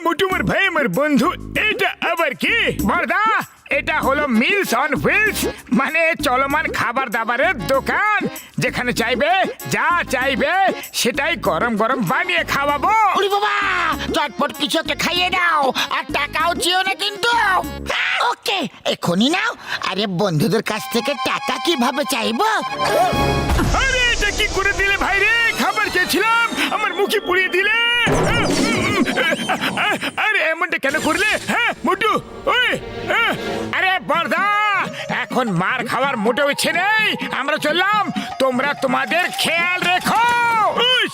মোটুমার ভাই আমার বন্ধু, এটা আবার কি? বড়দা, এটা হলো মিলস অন হুইলস, মানে চলমান খাবার দাবারের দোকান। যেখানে চাইবে যা চাইবে সেটাই গরম গরম বানিয়ে খাওয়াবো। ওরে বাবা, চটপট কিছু একটা খাইয়ে দাও, আর টাকাও চেও না কিন্তু। ওকে, এখনই নাও। আরে বন্ধুদের কাছ থেকে টাকা কিভাবে চাইবো? আরে এটা কি করে দিলে ভাই রে? খাবার চেয়েছিলাম, আমার মুখে পুড়িয়ে দিলে। আরে এমনটা কেন করলে? হ্যাঁ মোটু, ওই আরে বড়দা, এখন মার খাওয়ার মোটেও ইচ্ছে নেই। আমরা চললাম, তোমরা তোমাদের খেয়াল রেখো।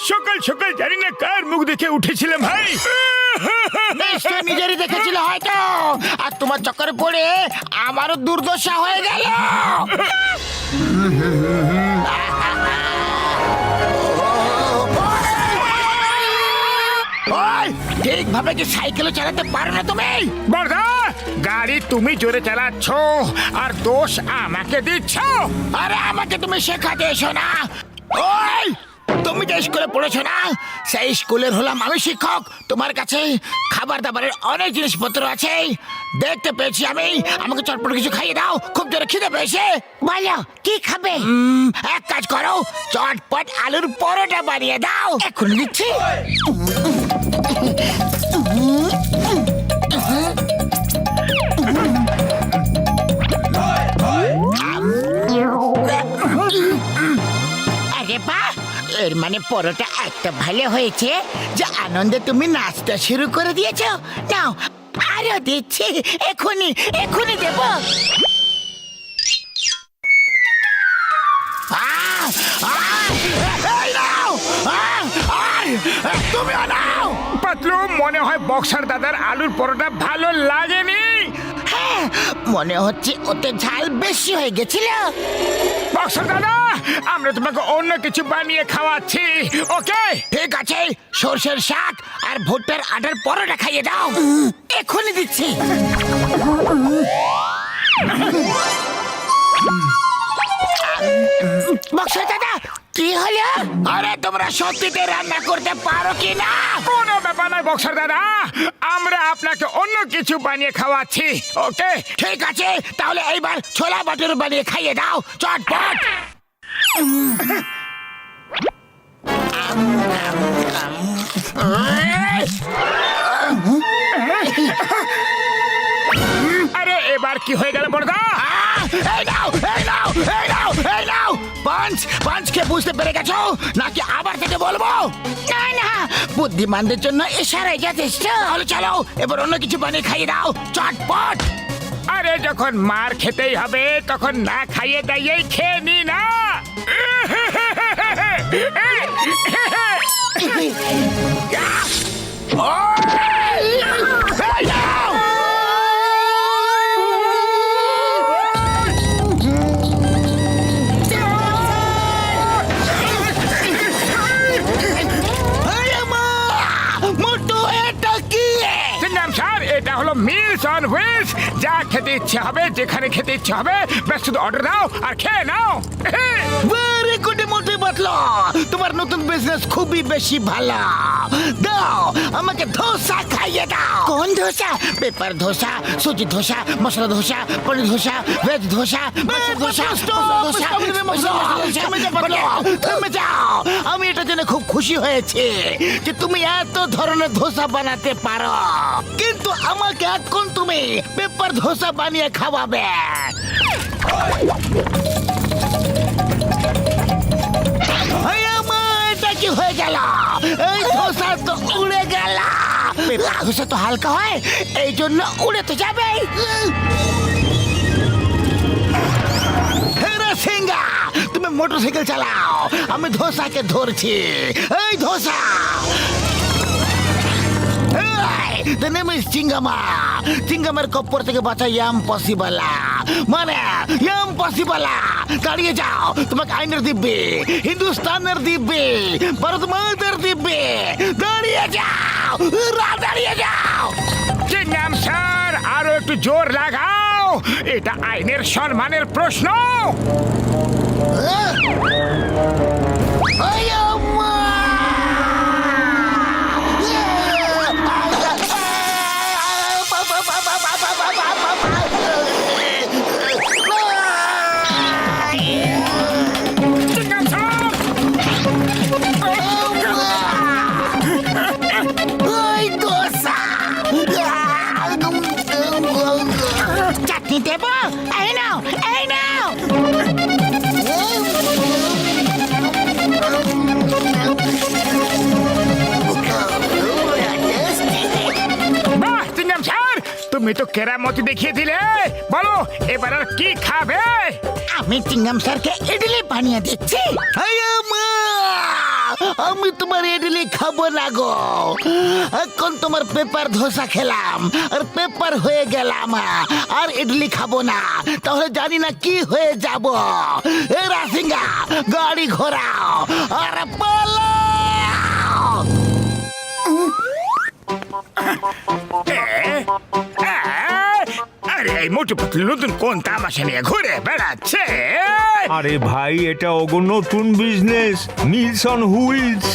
সকাল সকাল জানি না কার মুখ দেখে উঠেছিলাম ভাই। নিশ্চয় নিজেরই দেখেছিল হয়তো, আর তোমার চক্করে পড়ে আমারও দুর্দশা হয়ে গেল। ঠিকভাবে কি সাইকেল চালাতে পারো না তুমি? বড়দা, গাড়ি তুমি জোরে চালাচ্ছ আর দোষ আমাকে দিচ্ছ। আরে আমাকে তুমি শেখাতে এসো না। ওই, তুমি যে স্কুলে পড়েছো না, সেই স্কুলের হলাম আমি শিক্ষক। তোমার কাছে খাবার দাবারের অনেক জিনিসপত্র আছে, দেখতে পেয়েছি আমি। আমাকে চটপট কিছু খাইয়ে দাও, খুব জোরে খিদে পেয়েছে। বলো কি খাবে? এক কাজ করো, চটপট আলুর পরোটা বানিয়ে দাও। এখন দিচ্ছি। আরে বাহ, এর মানে পরোটা এত ভালো হয়েছে যে আনন্দে তুমি নাচটা শুরু করে দিয়েছো। নাও আরো দিচ্ছি, এখনই এখনই দেব। তুমি নাও। পাতলু, মনে হয় বক্সার দাদার আলুর পরোটা ভালো লাগেনি। হ্যাঁ, মনে হচ্ছে ওতে ঝাল বেশি হয়ে গেছিল। বক্সার দাদা, আমরা তোমাকে অন্য কিছু বানিয়ে খাওয়াচ্ছি, ওকে? ঠিক আছে, সর্ষের শাক আর ভুট্টার আটার পরোটা খাইয়ে দাও। এখনই দিচ্ছি। বক্সার দাদা, কি হলো? আরে তোমরা সত্যিতে রান্না করতে পারো কি না? কোনো ব্যাপার নয় বক্সার দাদা, আমরা আপনাকে অন্য কিছু বানিয়ে খাওয়াচ্ছি, ওকে? ঠিক আছে, তাহলে এইবার ছোলা বাটুর বানিয়ে খাইয়ে দাও, চটপট। আরে এবার কি হয়ে গেল বড়দা? এই নাও, এই নাও, এই নাও, এই নাও। পাঁচকে বুঝতে পেরে গেছো নাকি আবার থেকে বলবো? না না, বুদ্ধিমানদের জন্য ইশারাই যথেষ্ট। তাহলে চলো, এবার অন্য কিছু বানিয়ে খাইয়ে দাও, চটপট। আরে যখন মার খেতেই হবে তখন না খাইয়ে দাইয়েই খেয়ে নি না। এই নাও। এটা হলো মিলস অন হুইলস, যা খেতে ইচ্ছে হবে, যেখানে খেতে ইচ্ছে হবে, ব্যাস শুধু অর্ডার দাও আর খেয়ে নাও। ভেরি গুড মোটে বাতলা, তোমার নতুন বিজনেস খুবই বেশি ভালো। দাও আমাকে ধোসা খাইয়ে দাও। কোন ধোসা? পেপার ধোসা, সুজি ধোসা, মশলা ধোসা, পনির ধোসা, ভেজ ধোসা, মাছের ধোসা, থেমে যাও। আমি এটা জেনে খুব খুশি হয়েছি যে তুমি এত ধরনের ধোসা বানাতে পারো, কিন্তু আমাকে এখন তুমি পেপার ধোসা বানিয়ে খাওয়াবে। এটা কি হয়ে গেল? এই ধোসা তো উড়ে গেল। পেপার ধোসা তো হালকা হয়, এই জন্য উড়ে তো যাবে। সিংহা, তুমি মোটরসাইকেল চালাও, আমি ধোসাকে ধরছি। এই ধোসা, the name is চিঙ্গামা। চিঙ্গামের কপ্পর থেকে বাঁচা ইম্পসিবল, মানে ইম্পসিবল। দাঁড়িয়ে যাও, তোমাকে আইনের দিব্যে, হিন্দুস্তানের দিব্যে, ভারত মাতার দিব্যে। দাঁড়িয়ে যাও, দাঁড়িয়ে যাও। চিংগাম স্যার, আরো একটু জোর লাগাও, এটা আইনের সম্মানের প্রশ্ন। চাটনি দেবো? এই নাও, এই নাও। বাহ চিংগাম স্যার, তুমি তো কেরামতি দেখিয়ে দিলে। বলো এবার আর কি খাবে? আমি চিংগাম স্যারকে ইডলি বানিয়ে দিচ্ছি। আমি তোমার ইডলি খাবো না গো। এখন তোমার পেপার ধোসা খেলাম আর পেপার হয়ে গেলাম, আর ইডলি খাবো না। তাহলে জানি না কি হয়ে যাব। এ রাসিঙ্গা, গাড়ি ঘোরাও আর পালাও। আরে এই মোটু পাতলু নতুন কোন তামাশা নিয়ে ঘুরে বেড়াচ্ছে? আরে ভাই, এটা ওগো নতুন বিজনেস, মিলস অন হুইলস।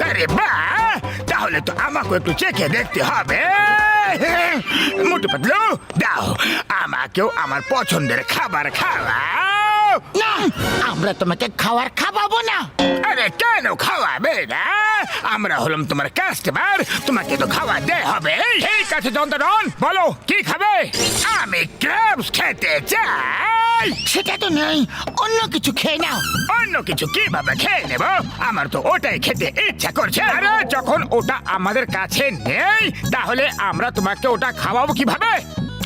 আরে বাহ, তাহলে তো আমাকে একটু চেখে দেখতে হবে। মোটু পাতলু দাও, আমাকেও আমার পছন্দের খাবার খাওয়াও। না, আমরা তোমাকে খাবার খাওয়াবো না। আরে কেন খাওয়াবে না? আমরা হলাম তোমার কাস্টমার, তোমাকে তো খাওয়াতে হবে। ঠিক আছে যন্ত্রণ, বলো কি খাবে? আমি ক্র্যাবস খেতে চাই। সেটা তো নেই, অন্য কিছু খেয়ে নাও। অন্য কিছু কিভাবে খেয়ে নেব? আমার তো ওটাই খেতে ইচ্ছা করছে। আরে যখন ওটা আমাদের কাছে নেই, তাহলে আমরা তোমাকে ওটা খাওয়াবো কিভাবে?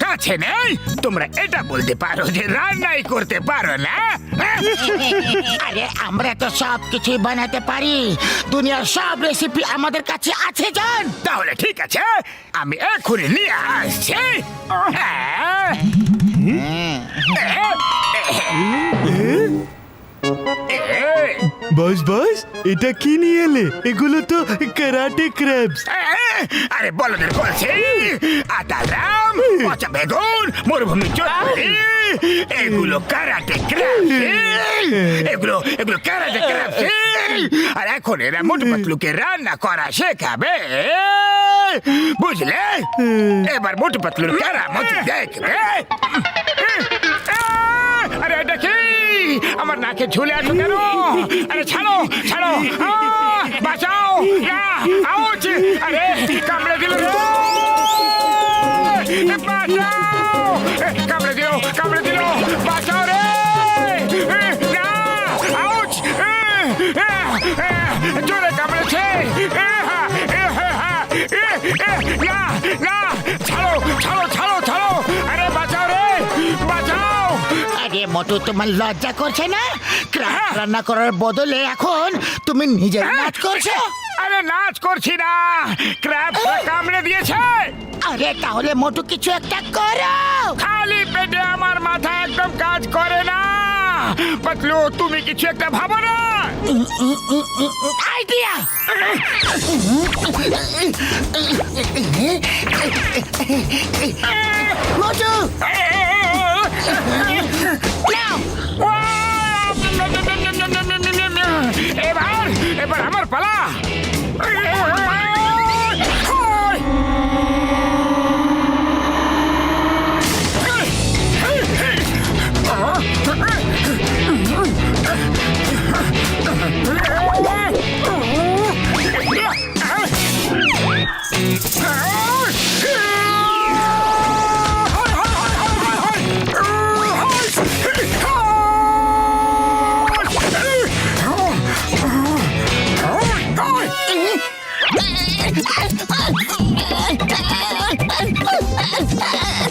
কাছে নেই, তোমরা এটা বলতে পারো যে রান্নাই করতে পারো না। আরে আমরা তো সব কিছুই বানাতে পারি, দুনিয়ার সব রেসিপি আমাদের কাছে আছে জান। তাহলে ঠিক আছে, আমি এক্ষুনি নিয়ে আসছি। বস বস, এটা কি নিয়ে এলে? এগুলো তো ক্যারাটে ক্র্যাবস। আরে বলদের বলছি, আতারাম, পচা বেগুন, মরুভূমি চটপটি, এগুলো কারাটে ক্র্যাবস। এগুলো এগুলো কারাটে ক্র্যাবস। আর এখন এরা মোটু পাতলুকে রান্না করা শেখাবে, বুঝলে? এবার মোটু পাতলুর কেরামতি দেখবে। আরে এটা কি? আমার নাকে ঝুলে আছো কেন? আরে ছাড়ো ছাড়ো, বাঁচাও! আউচ! আরে কামড়ে দিল রে! বাঁচাও! কামড়ে দিল, কামড়ে দিল! বাঁচাও রে! না! আউচ! জোরে কামড়েছে! না! না! ছাড়ো ছাড়ো ছাড়ো ছাড়ো! আরে বাঁচাও রে! বাঁচাও! আরে মোটু, তোমার লজ্জা করছে না? ক্র্যাব রান্না করার বদলে এখন তুমি নিজে নাচ করছো। আরে নাচ করছি না, ক্র্যাব কামড়ে দিয়েছে। আরে তাহলে মোটু কিছু একটা করো। খালি পেটে আমার মাথা একদম কাজ করে না। পাতলু, তুমি কিছু একটা ভাবো না। আইডিয়া! মোটু নাও। এবার এবার আমার পালা।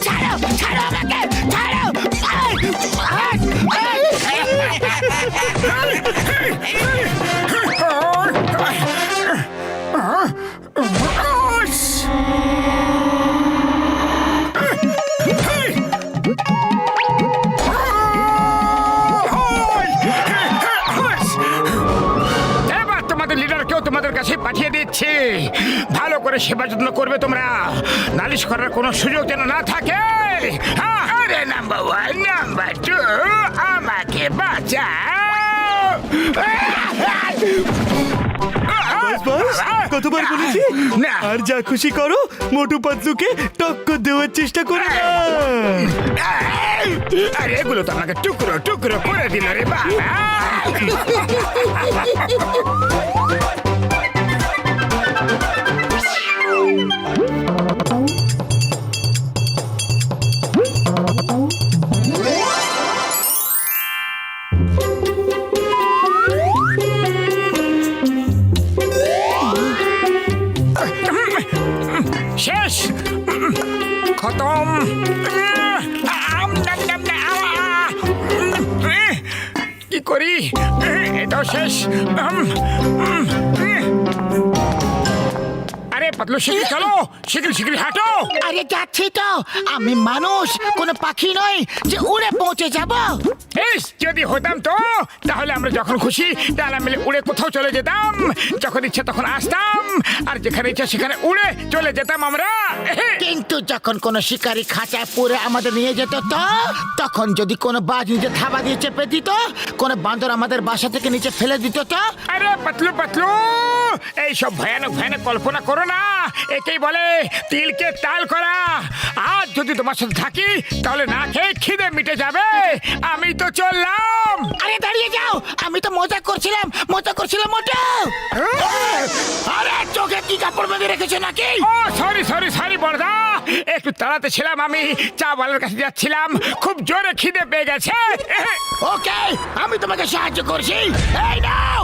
ছাড়ো ছাড়ো আমাকে, ছাড়ো! এবার তোমাদের লিডারকেও তোমাদের কাছে পাঠিয়ে দিচ্ছি। ভালো করে সেবা যত্ন করবে তোমরা, নালিশ করার কোনো সুযোগ যেন না থাকে। আরে নাম্বার 1 নাম্বার 2, আমার আমাকে বাঁচাও। বাস বাস কতবার বলেছি না। আর যা খুশি করো, মোটু পাতলুকে টক্কর দেওয়ার চেষ্টা করো না। আরে এগুলো তো আমাকে টুকরো টুকরো করে দিল রে বাবা। শেষ, খতম। কি করি, এটাও শেষ। আরে পাতলু শিগগির চলো, শিগগির শিগগির হাঁটো। আরে যাচ্ছি তো, আমি মানুষ, কোনো পাখি নয় যে উড়ে পৌঁছে যাব। ইস, যদি হতাম তো তাহলে আমরা যখন খুশি ডালা মিলে উড়ে কোথাও চলে যেতাম, যখন ইচ্ছে তখন আসতাম, আর যেখানে ইচ্ছে সেখানে উড়ে চলে যেতাম আমরা। কিন্তু যখন কোনো শিকারী খাঁচায় পুরে আমাদের নিয়ে যেত তো, তখন যদি কোনো বাজ নিচে থাবা দিয়ে চেপে দিত, কোনো বান্দর আমাদের বাসা থেকে নিচে ফেলে দিত তো। আরে পাতলু পাতলু, এইসব ভয়ানক ভয়ানক কল্পনা করো না, একেই বলে তিলকে তাল করা। আজ যদি তোমার সাথে থাকি তাহলে না খেয়ে খিদে মিটে যাবে। আমি তো চললাম। আরে দাঁড়িয়ে যাও, আমি তো মজা করছিলাম মোটা। আরে চোখে কি কাপড় বেঁধে রেখেছো নাকি? ও সরি সরি সরি বড়দা, একটু তাড়াতে ছিলাম, আমি চা বালার কাছে যাচ্ছিলাম, খুব জোরে খিদে পেয়ে গেছে। ওকে, আমি তোমাকে সাহায্য করছি। এই নাও।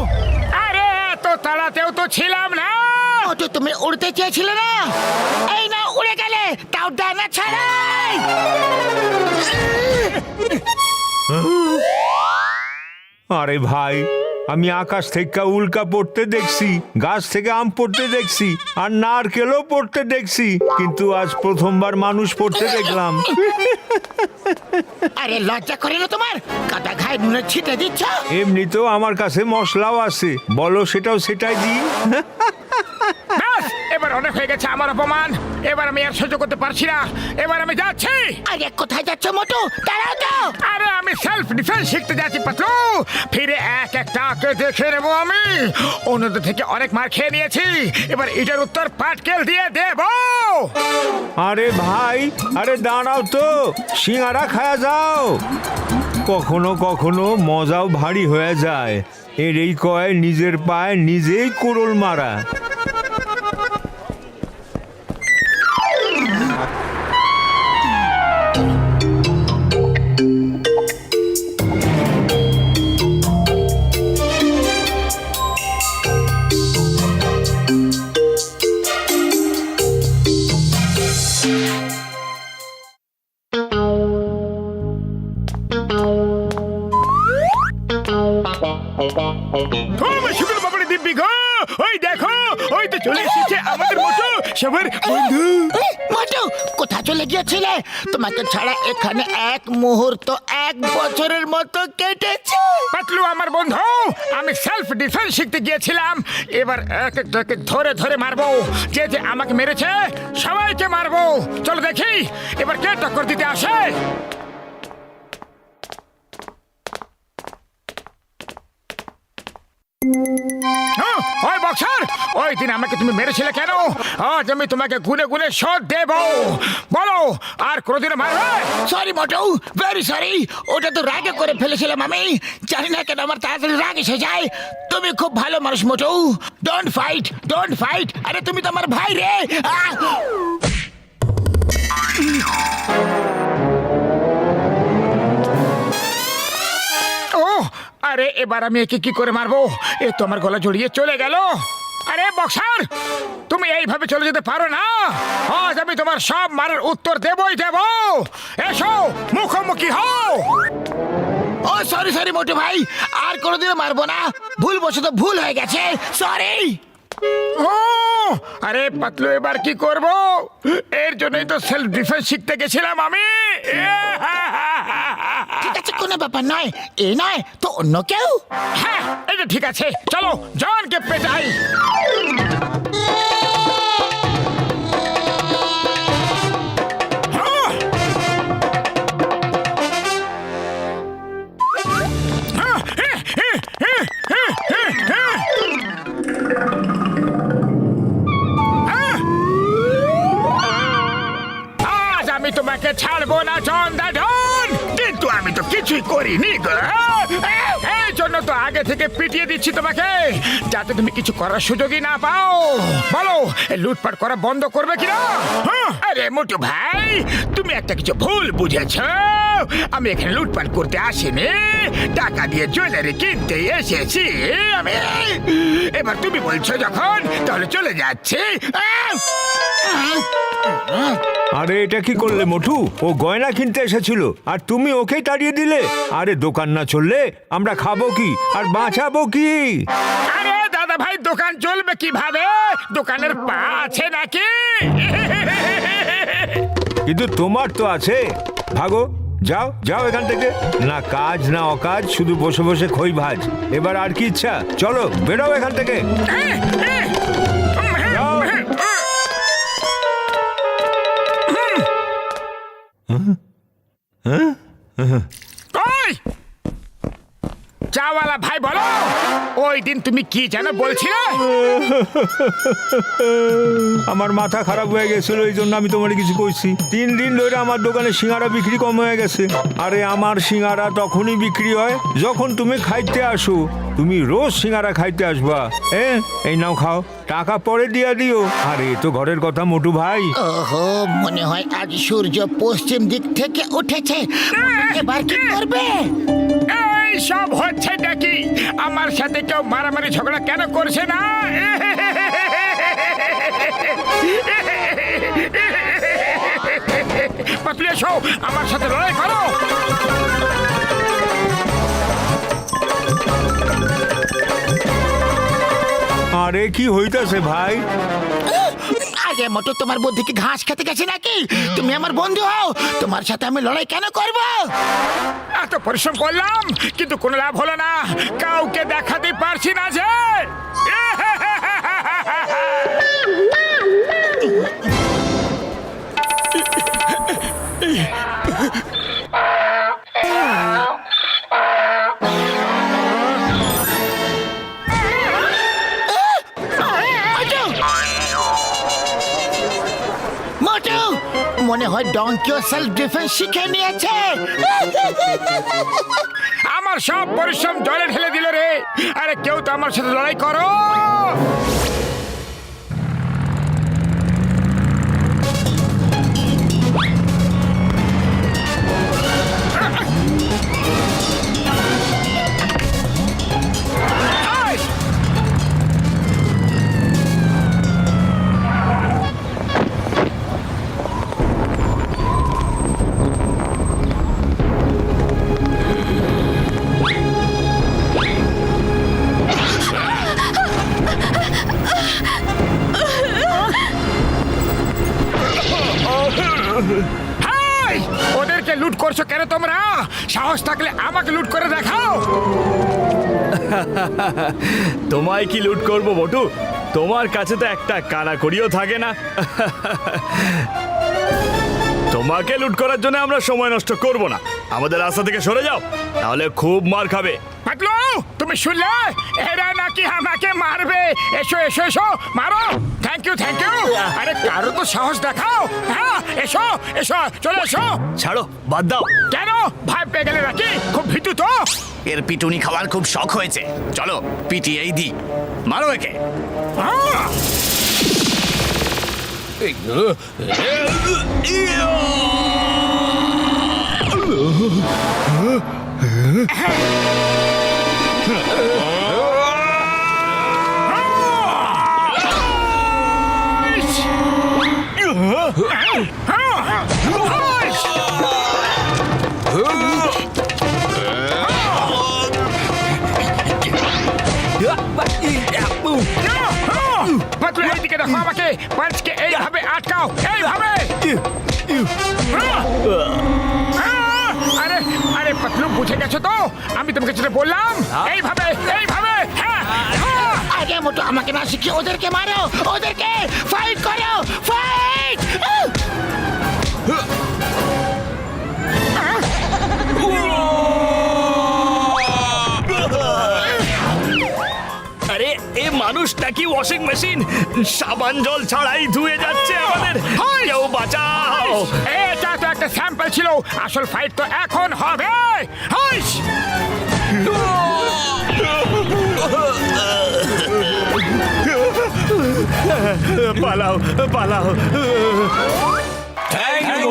আরে এত তাড়াতেও তো ছিলাম না। মোটু, তুমি উড়তে চেয়েছিলে না? এই নাও, উড়ে গেলে, তাও ডানা ছাড়াই। আরে ভাই, আমি আকাশ থেকে উল্কা পড়তে দেখছি, গাছ থেকে আম পড়তে দেখছি, আর নারকেলও পড়তে দেখছি, কিন্তু আজ প্রথমবার মানুষ পড়তে দেখলাম। আরে লজ্জা করে না তোমার? কাটা ঘায়ে নুনের ছিটে দিচ্ছ। এমনিতেও আমার কাছে মশলাও আছে, বলো সেটাও সেটাই দিই। ব্যাস, এবার অনেক হয়ে গেছে আমার অপমান। এবার আমি আর সহ্য করতে পারছি না, এবার আমি যাচ্ছি। আরে কোথায় যাচ্ছ মোটু? দাঁড়াও তো। আরে আমি সেলফ ডিফেন্স শিখতে যাচ্ছি পাতলু, ফিরে এক একটাকে দেখে নেবো আমি। অন্যদের থেকে অনেক মার খেয়ে নিয়েছি, এবার এটার উত্তর পাটকেল দিয়ে দেবো। আরে ভাই, আরে দাঁড়াও তো, সিঙ্গারা খায়া যাও। কখনো কখনো মজাও ভারী হয়ে যায়, এরই কয় নিজের পায়ে নিজেই কুড়ুল মারা। দিব্যি গো, ওই দেখো, ওই তো চলে এসেছে আমাদের মোটু, সবার বন্ধু। মোটু, কোথায় চলে গিয়েছিলে? তোমাকে ছাড়া এখানে এক মুহূর্ত 1 বছরের মতো কেটেছে। পাতলু আমার বন্ধু, আমি সেলফ ডিফেন্স শিখতে গিয়েছিলাম, এবার এক একটাকে ধরে ধরে মারবো। যে যে আমাকে মেরেছে সবাইকে মারবো। চলো দেখি এবার কে টক্কর দিতে আসে। ওই বক্সার, ওই দিন আমাকে তুমি মেরেছিলে কেন? আজ আমি তোমাকে গুনে গুনে শোধ দেব। বলো, আর কোনোদিনও মারবে? সরি মোটু, ভেরি সরি। ওটা তো রাগে করে ফেলেছিলাম আমি। জানি না কেন আমার তাড়াতাড়ি রাগ এসে যায়। তুমি খুব ভালো মানুষ Motu. Don't fight, don't fight. আরে তুমি তো আমার ভাই রে। ও আরে, এবার আমি একে কি করে মারবো? এ তো আমার গলা জড়িয়ে চলে গেল। আরে বক্সার, তুমি এইভাবে চলে যেতে পারো না। আজ আমি তোমার সব মারার উত্তর দেবই দেব। এসো, মুখোমুখি হও। ও সরি সরি মোটু ভাই, আর কোনোদিনও মারবো না। ভুলবশত ভুল হয়ে গেছে, সরি। ও আরে পাতলু, এবার কি করব? এর জন্যই তো সেলফ ডিফেন্স শিখতে গেছিলাম আমি। ঠিক আছে, কোনো ব্যাপার নয়। এ নয় তো অন্য কেউ। হ্যাঁ, এটা ঠিক আছে, চলো জনকে পেটাই। তোমাকে ছাড়বো না চন্দাধন। কিন্তু আমি তো কিছুই করিনি গো। এই জন্য তো আগে থেকে পিটিয়ে দিচ্ছি তোমাকে, যাতে তুমি কিছু করার সুযোগই না পাও। বলো, এই লুটপাট করা বন্ধ করবে কিনা? আরে মোটু ভাই, তুমি একটা কিছু ভুল বুঝেছ। আমি এখানে লুটপাট করতে আসিনি, টাকা দিয়ে জুয়েলারি কিনতে এসেছি আমি। এবার তুমি বলছো যখন, তাহলে চলে যাচ্ছি। আরে এটা কি করলে মোটু? ও গয়না কিনতে এসেছিল আর তুমি ওকেই তাড়িয়ে দিলে। আরে দোকান না চললে আমরা খাবো কি আর বাঁচাবো কি? আরে দাদা ভাই, দোকান চলবে কিভাবে? দোকানের পা আছে নাকি? কিন্তু তোমার তো আছে। ভাগো, যাও যাও এখান থেকে। না কাজ না অকাজ, শুধু বসে বসে খই ভাজ। এবার আর কি ইচ্ছা? চলো বেরো এখান থেকে। যাও। ওই চাওয়ালা ভাই, বলো ওই দিন তুমি কি যেন বলছিলে? আমার মাথা খারাপ হয়ে গেছিল, এই জন্য আমি তোমার কিছু কইছি। 3 দিন ধরে আমার দোকানে সিঙ্গারা বিক্রি কম হয়ে গেছে। আরে আমার সিঙ্গারা তখনই বিক্রি হয় যখন তুমি খাইতে আসো। তুমি রোজ সিঙ্গারা খাইতে আসবা। এই নাও খাও, টাকা পরে দিয়া দিও। আরে তো ঘরের কথা মোটু ভাই। ওহো, মনে হয় আজ সূর্য পশ্চিম দিক থেকে উঠেছে। এবার কি করবে? এই সব হচ্ছে নাকি? আমার সাথে কেউ মারামারি ঝগড়া কেন করছে না? পাতলু, এসো আমার সাথে লড়াই করো। আরে কি হইতাছে ভাই? আগে মোটু, তোমার বুদ্ধি কি ঘাস খেতে গেছে নাকি? তুমি আমার বন্ধু হও, তোমার সাথে আমি লড়াই কেন করব? এত পরিশ্রম করলাম কিন্তু কোনো লাভ হলো না। কাউকে দেখাতে পারছি না যে। মোটু, মনে হয় ডঙ্কিও সেলফ ডিফেন্স শিখে নিয়েছে। আমার সব পরিশ্রম জলে ঢেলে দিল রে। আরে কেউ তো আমার সাথে লড়াই করো। হাই! ওদেরকে লুট করছো কেন তোমরা? সাহস থাকলে আমাকে লুট করে দেখাও। তোমায় কি লুট করব বটু? তোমার কাছে তো একটা কানাকড়িও থাকে না। তোমাকে লুট করার জন্য আমরা সময় নষ্ট করব না। আমাদের রাস্তা থেকে সরে যাও, তাহলে খুব মার খাবে। পাতলু, তুমি শুনলে? এরা নাকি আমাকে মারবে। এসো এসো এসো, মারো। Thank you thank you. আরে কারো তো সাহস দেখাও। হ্যাঁ, এসো এসো, চলে এসো। ছাড়ো, বাদ দাও। কেন ভয় পেয়ে গেলে নাকি? খুব ভীতু তো। এর পিটুনি খাওয়ার খুব শখ হয়েছে। চলো পিটিয়েই দি, মারো একে। আহ! পাতলু, এইদিকে দেখো আমাকে। পাঁচকে এইভাবে আটকাও, এইভাবে। আরে আরে পাতলু, বুঝে গেছো তো? আমি তোমাকে যেটা বললাম, এইভাবে এইভাবে। হ্যাঁ, আগে মোটু, আমাকে না শিখিয়ে ওদেরকে মারো, ওদেরকে ফাইট করো, ফাইট! আরে এ মানুষটা এটা কি ওয়াশিং মেশিন? সাবান জল ছাড়াই ধুয়ে যাচ্ছে আমাদের। কেউ বাঁচাও! এটা তো একটা স্যাম্পল ছিল, আসল ফাইট তো এখন হবে। হাইস! পালাও পালাও! Thank you